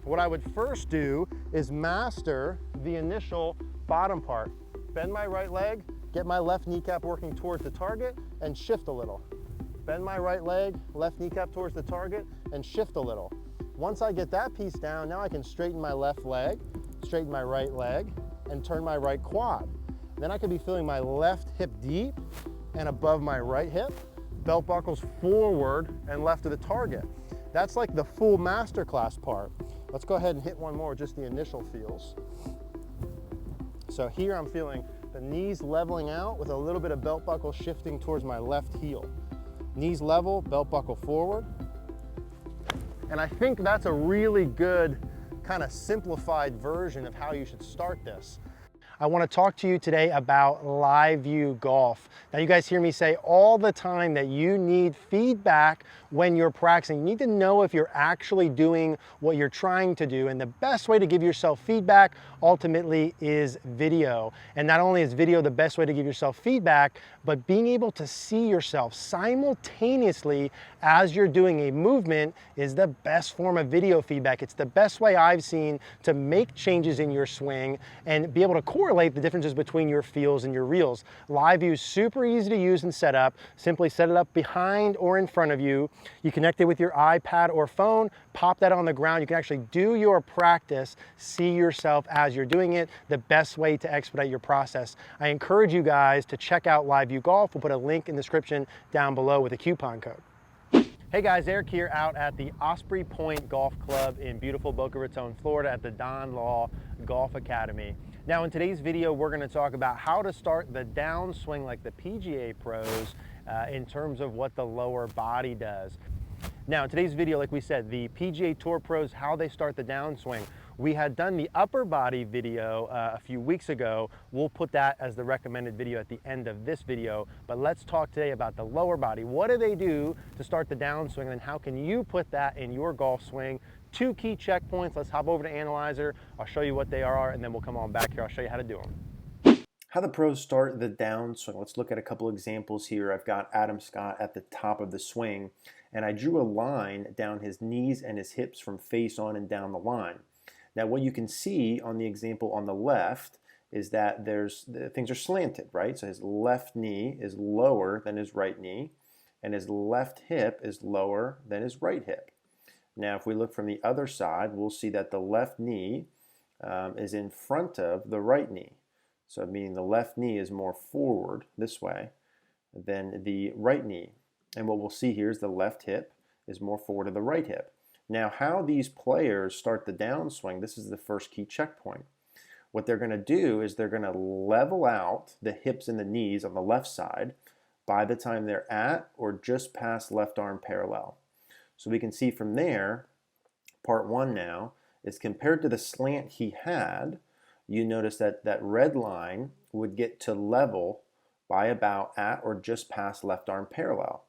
what I would first do is master the initial bottom part. Bend my right leg, get my left kneecap working towards the target, and shift a little. Bend my right leg, left kneecap towards the target, and shift a little. Once I get that piece down, now I can straighten my left leg, straighten my right leg, and turn my right quad. Then I could be feeling my left hip deep and above my right hip, belt buckles forward and left of the target. That's like the full masterclass part. Let's go ahead and hit one more, just the initial feels. So here I'm feeling the knees leveling out with a little bit of belt buckle shifting towards my left heel. Knees level, belt buckle forward. And I think that's a really good kind of simplified version of how you should start this. I want to talk to you today about live view golf. Now you guys hear me say all the time that you need feedback when you're practicing. You need to know if you're actually doing what you're trying to do, and the best way to give yourself feedback ultimately is video. And not only is video the best way to give yourself feedback, but being able to see yourself simultaneously as you're doing a movement is the best form of video feedback. It's the best way I've seen to make changes in your swing and be able to correlate the differences between your feels and your reels. Live view is super easy to use and set up. Simply set it up behind or in front of you. You connect it with your iPad or phone, pop that on the ground. You can actually do your practice, see yourself as you're doing it, the best way to expedite your process. I encourage you guys to check out Live View Golf. We'll put a link in the description down below with a coupon code. Hey guys, Eric here out at the Osprey Point Golf Club in beautiful Boca Raton, Florida at the Don Law Golf Academy. Now in today's video, we're going to talk about how to start the downswing like the PGA pros in terms of what the lower body does. Now in today's video, like we said, the PGA Tour pros, how they start the downswing. We had done the upper body video a few weeks ago. We'll put that as the recommended video at the end of this video, but let's talk today about the lower body. What do they do to start the downswing, and how can you put that in your golf swing? 2 key checkpoints. Let's hop over to Analyzer. I'll show you what they are, and then we'll come on back here. I'll show you how to do them. How the pros start the downswing. Let's look at a couple examples here. I've got Adam Scott at the top of the swing, and I drew a line down his knees and his hips from face on and down the line. Now what you can see on the example on the left is that things are slanted, right? So his left knee is lower than his right knee, and his left hip is lower than his right hip. Now if we look from the other side, we'll see that the left knee is in front of the right knee. So meaning the left knee is more forward this way than the right knee. And what we'll see here is the left hip is more forward of the right hip. Now how these players start the downswing, this is the first key checkpoint. What they're going to do is they're going to level out the hips and the knees on the left side by the time they're at or just past left arm parallel. So we can see from there, part one now, is compared to the slant he had, you notice that that red line would get to level by about at or just past left arm parallel.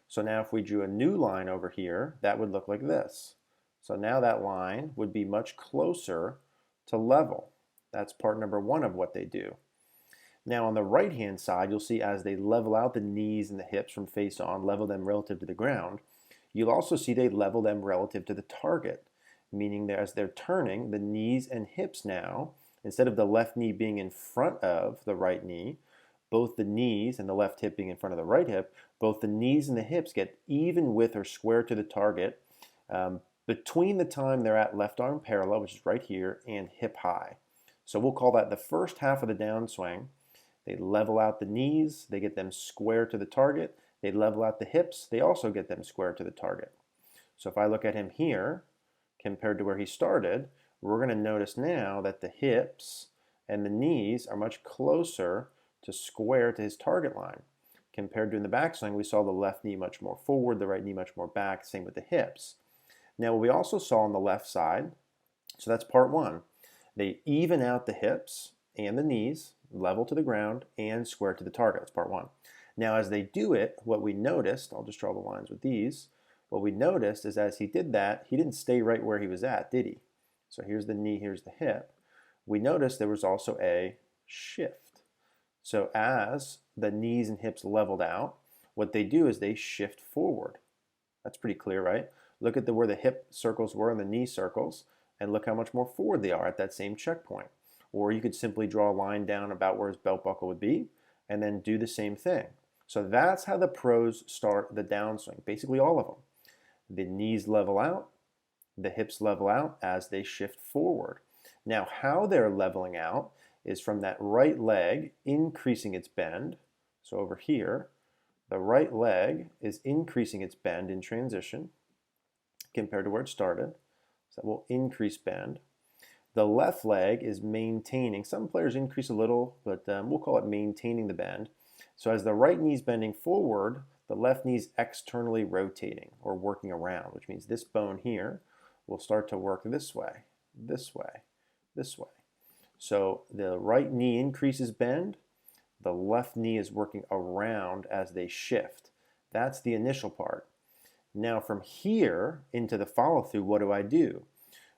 So now if we drew a new line over here, that would look like this. So now that line would be much closer to level. That's part number one of what they do. Now on the right hand side, you'll see as they level out the knees and the hips from face on, level them relative to the ground, you'll also see they level them relative to the target, meaning that as they're turning, the knees and hips now, instead of the left knee being in front of the right knee, both the knees and the left hip being in front of the right hip, both the knees and the hips get even with or square to the target between the time they're at left arm parallel, which is right here, and hip high. So we'll call that the first half of the downswing. They level out the knees, they get them square to the target. They level out the hips, they also get them square to the target. So if I look at him here, compared to where he started, we're going to notice now that the hips and the knees are much closer to square to his target line. Compared to in the backswing, we saw the left knee much more forward, the right knee much more back, same with the hips. Now what we also saw on the left side, so that's part one, they even out the hips and the knees, level to the ground, and square to the target. That's part one. Now as they do it, what we noticed, I'll just draw the lines with these, what we noticed is as he did that, he didn't stay right where he was at, did he? So here's the knee, here's the hip. We noticed there was also a shift. So as the knees and hips leveled out, what they do is they shift forward. That's pretty clear, right? Look at where the hip circles were and the knee circles, and look how much more forward they are at that same checkpoint. Or you could simply draw a line down about where his belt buckle would be and then do the same thing. So that's how the pros start the downswing, basically all of them. The knees level out, the hips level out as they shift forward. Now how they're leveling out is from that right leg increasing its bend. So over here, the right leg is increasing its bend in transition compared to where it started. So that will increase bend. The left leg is maintaining. Some players increase a little, but we'll call it maintaining the bend. So as the right knee is bending forward, the left knee is externally rotating or working around, which means this bone here will start to work this way, this way, this way. So the right knee increases bend, the left knee is working around as they shift. That's the initial part. Now from here into the follow-through, what do?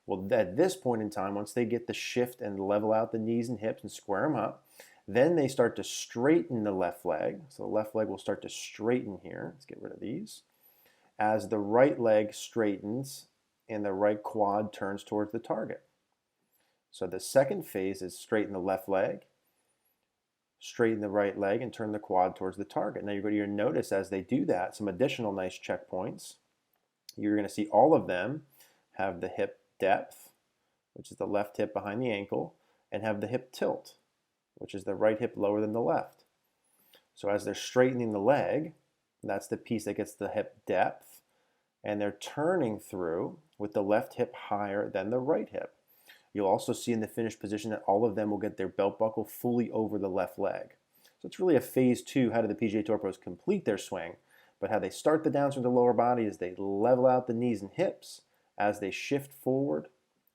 Well, at this point in time, once they get the shift and level out the knees and hips and square them up, then they start to straighten the left leg. So the left leg will start to straighten here. Let's get rid of these. As the right leg straightens and the right quad turns towards the target. So the second phase is straighten the left leg, straighten the right leg, and turn the quad towards the target. Now you're going to notice as they do that, some additional nice checkpoints. You're going to see all of them have the hip depth, which is the left hip behind the ankle, and have the hip tilt, which is the right hip lower than the left. So as they're straightening the leg, that's the piece that gets the hip depth, and they're turning through with the left hip higher than the right hip. You'll also see in the finished position that all of them will get their belt buckle fully over the left leg. So it's really a phase two. How do the PGA Tour pros complete their swing? But how they start the downswing with the lower body is they level out the knees and hips as they shift forward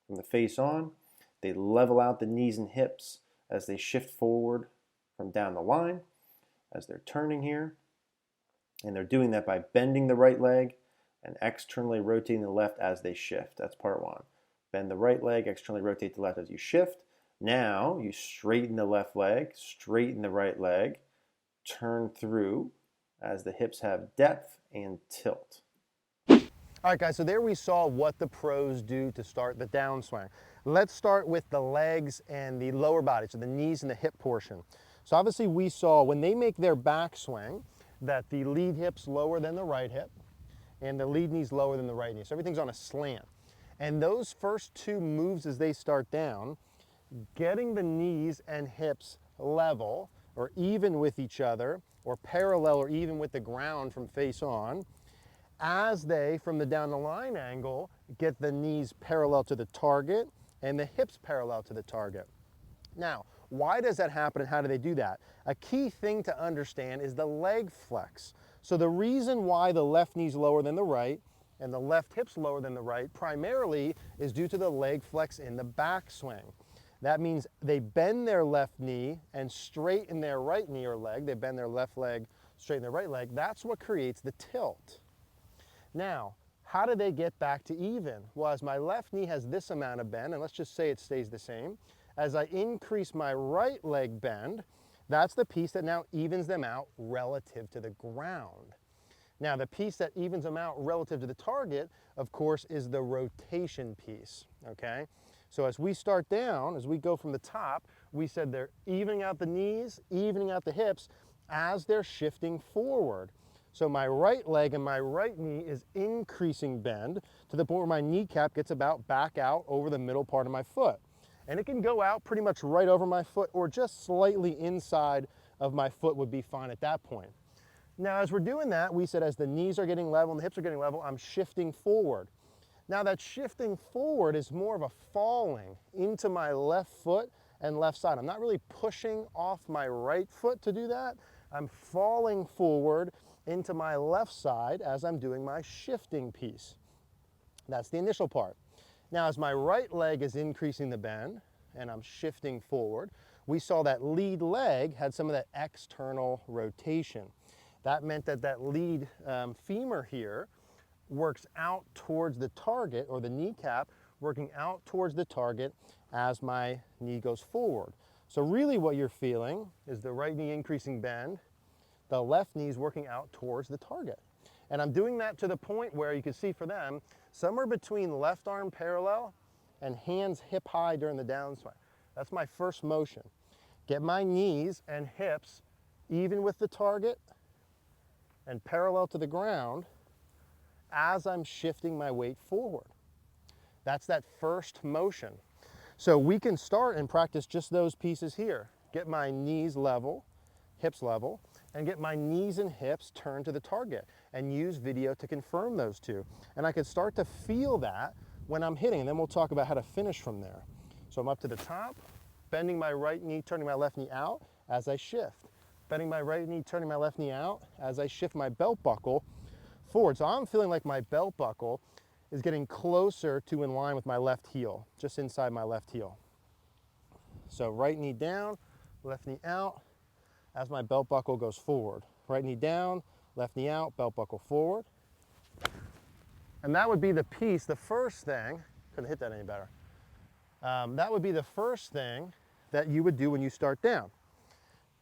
from the face on. They level out the knees and hips as they shift forward from down the line as they're turning here. And they're doing that by bending the right leg and externally rotating the left as they shift. That's part one. Bend the right leg, externally rotate the left as you shift. Now you straighten the left leg, straighten the right leg, turn through as the hips have depth and tilt. All right, guys, so there we saw what the pros do to start the downswing. Let's start with the legs and the lower body, so the knees and the hip portion. So obviously we saw when they make their backswing that the lead hip's lower than the right hip and the lead knee's lower than the right knee. So everything's on a slant. And those first two moves as they start down, getting the knees and hips level or even with each other or parallel or even with the ground from face on, as they, from the down the line angle, get the knees parallel to the target and the hips parallel to the target. Now, why does that happen and how do they do that? A key thing to understand is the leg flex. So the reason why the left knee's lower than the right and the left hip's lower than the right primarily is due to the leg flex in the backswing. That means they bend their left knee and straighten their right knee or leg. They bend their left leg, straighten their right leg. That's what creates the tilt. Now, how do they get back to even? Well, as my left knee has this amount of bend, and let's just say it stays the same, as I increase my right leg bend, that's the piece that now evens them out relative to the ground. Now, the piece that evens them out relative to the target, of course, is the rotation piece, okay? So as we start down, as we go from the top, we said they're evening out the knees, evening out the hips as they're shifting forward. So my right leg and my right knee is increasing bend to the point where my kneecap gets about back out over the middle part of my foot. And it can go out pretty much right over my foot or just slightly inside of my foot would be fine at that point. Now, as we're doing that, we said as the knees are getting level and the hips are getting level, I'm shifting forward. Now that shifting forward is more of a falling into my left foot and left side. I'm not really pushing off my right foot to do that. I'm falling forward into my left side as I'm doing my shifting piece. That's the initial part. Now, as my right leg is increasing the bend and I'm shifting forward, we saw that lead leg had some of that external rotation. That meant that that lead femur here works out towards the target, or the kneecap working out towards the target as my knee goes forward. So really what you're feeling is the right knee increasing bend, the left knee is working out towards the target. And I'm doing that to the point where you can see for them, somewhere between left arm parallel and hands hip high during the downswing. That's my first motion. Get my knees and hips even with the target and parallel to the ground as I'm shifting my weight forward. That's that first motion. So we can start and practice just those pieces here. Get my knees level, hips level, and get my knees and hips turned to the target and use video to confirm those two. And I can start to feel that when I'm hitting, and then we'll talk about how to finish from there. So I'm up to the top, bending my right knee, turning my left knee out as I shift. Bending my right knee, turning my left knee out as I shift my belt buckle forward. So I'm feeling like my belt buckle is getting closer to in line with my left heel, just inside my left heel. So right knee down, left knee out as my belt buckle goes forward. Right knee down, left knee out, belt buckle forward. And that would be the piece, the first thing, couldn't hit that any better. That would be the first thing that you would do when you start down.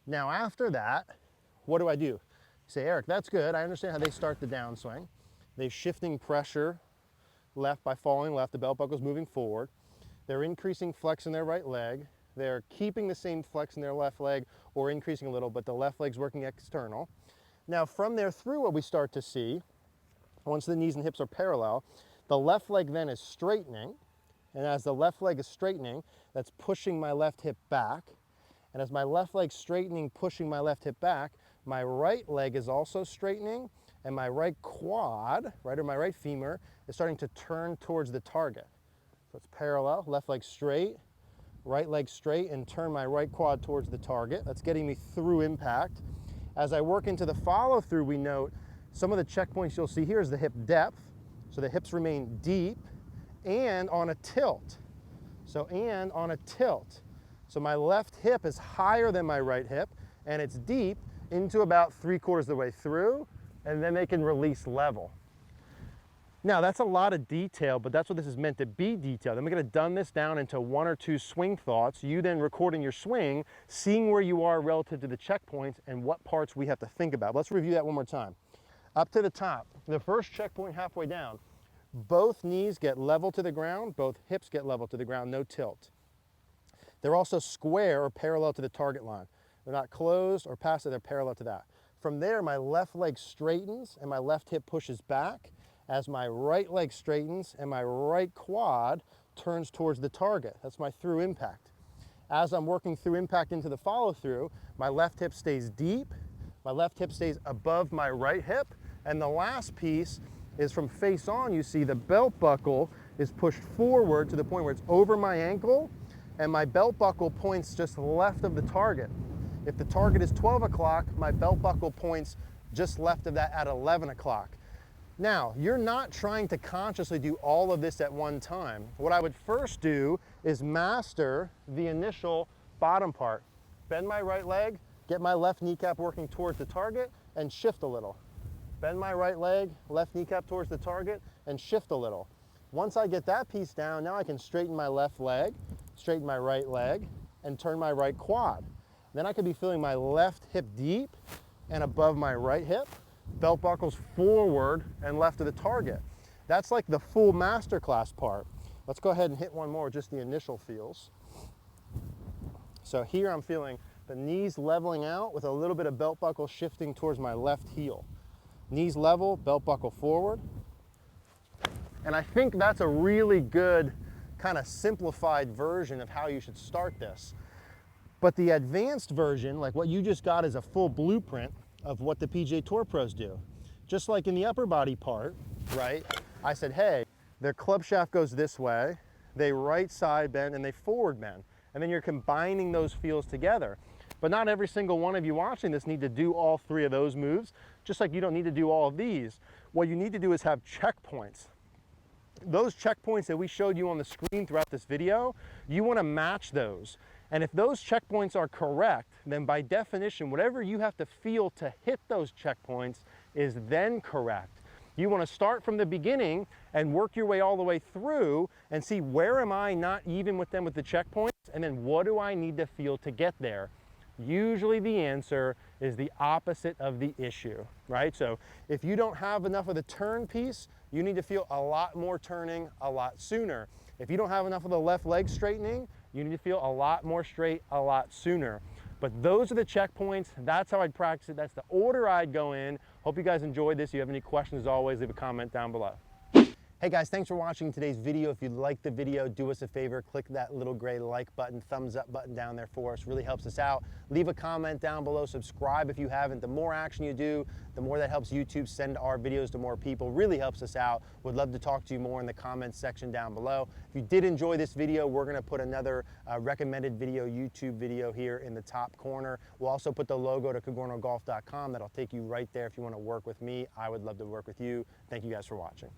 Now after that, what do? You say, Eric, that's good. I understand how they start the downswing. They're shifting pressure left by falling left, the belt buckle's moving forward. They're increasing flex in their right leg. They're keeping the same flex in their left leg or increasing a little, but the left leg's working external. Now from there through, what we start to see, once the knees and hips are parallel, the left leg then is straightening. And as the left leg is straightening, that's pushing my left hip back. And as my left leg straightening, pushing my left hip back, my right leg is also straightening, and my right quad, right, or my right femur, is starting to turn towards the target. So it's parallel, left leg straight, right leg straight, and turn my right quad towards the target. That's getting me through impact. As I work into the follow through, we note some of the checkpoints you'll see here is the hip depth. So the hips remain deep and on a tilt. So my left hip is higher than my right hip, and it's deep into about 3/4 of the way through, and then they can release level. Now that's a lot of detail, but that's what this is meant to be detailed. I'm going to dumb this down into 1 or 2 swing thoughts, you then recording your swing, seeing where you are relative to the checkpoints and what parts we have to think about. Let's review that one more time. Up to the top, the first checkpoint halfway down, both knees get level to the ground, both hips get level to the ground, no tilt. They're also square or parallel to the target line. They're not closed or passive, they're parallel to that. From there, my left leg straightens and my left hip pushes back as my right leg straightens and my right quad turns towards the target. That's my through impact. As I'm working through impact into the follow through, my left hip stays deep, my left hip stays above my right hip, and the last piece is from face on, you see the belt buckle is pushed forward to the point where it's over my ankle, and my belt buckle points just left of the target. If the target is 12 o'clock, my belt buckle points just left of that at 11 o'clock. Now, you're not trying to consciously do all of this at one time. What I would first do is master the initial bottom part. Bend my right leg, get my left kneecap working towards the target, and shift a little. Bend my right leg, left kneecap towards the target, and shift a little. Once I get that piece down, now I can straighten my left leg, straighten my right leg, and turn my right quad. Then I could be feeling my left hip deep and above my right hip, belt buckles forward and left of the target. That's like the full masterclass part. Let's go ahead and hit one more, just the initial feels. So here I'm feeling the knees leveling out with a little bit of belt buckle shifting towards my left heel. Knees level, belt buckle forward. And I think that's a really good kind of simplified version of how you should start this. But the advanced version, like what you just got, is a full blueprint of what the PGA Tour pros do. Just like in the upper body part, right? I said, hey, their club shaft goes this way, they right side bend, and they forward bend. And then you're combining those feels together. But not every single one of you watching this need to do all 3 of those moves, just like you don't need to do all of these. What you need to do is have checkpoints. Those checkpoints that we showed you on the screen throughout this video, you want to match those. And if those checkpoints are correct, then by definition, whatever you have to feel to hit those checkpoints is then correct. You want to start from the beginning and work your way all the way through and see, where am I not even with them with the checkpoints, and then what do I need to feel to get there? Usually the answer is the opposite of the issue, right? So if you don't have enough of the turn piece, you need to feel a lot more turning a lot sooner. If you don't have enough of the left leg straightening, you need to feel a lot more straight a lot sooner. But those are the checkpoints. That's how I'd practice it. That's the order I'd go in. Hope you guys enjoyed this. If you have any questions, as always, leave a comment down below. Hey guys, thanks for watching today's video. If you liked the video, do us a favor, click that little gray like button, thumbs up button down there for us. Really helps us out. Leave a comment down below, subscribe if you haven't. The more action you do, the more that helps YouTube send our videos to more people. Really helps us out. Would love to talk to you more in the comments section down below. If you did enjoy this video, we're gonna put another recommended video, YouTube video here in the top corner. We'll also put the logo to CogornoGolf.com. That'll take you right there if you wanna work with me. I would love to work with you. Thank you guys for watching.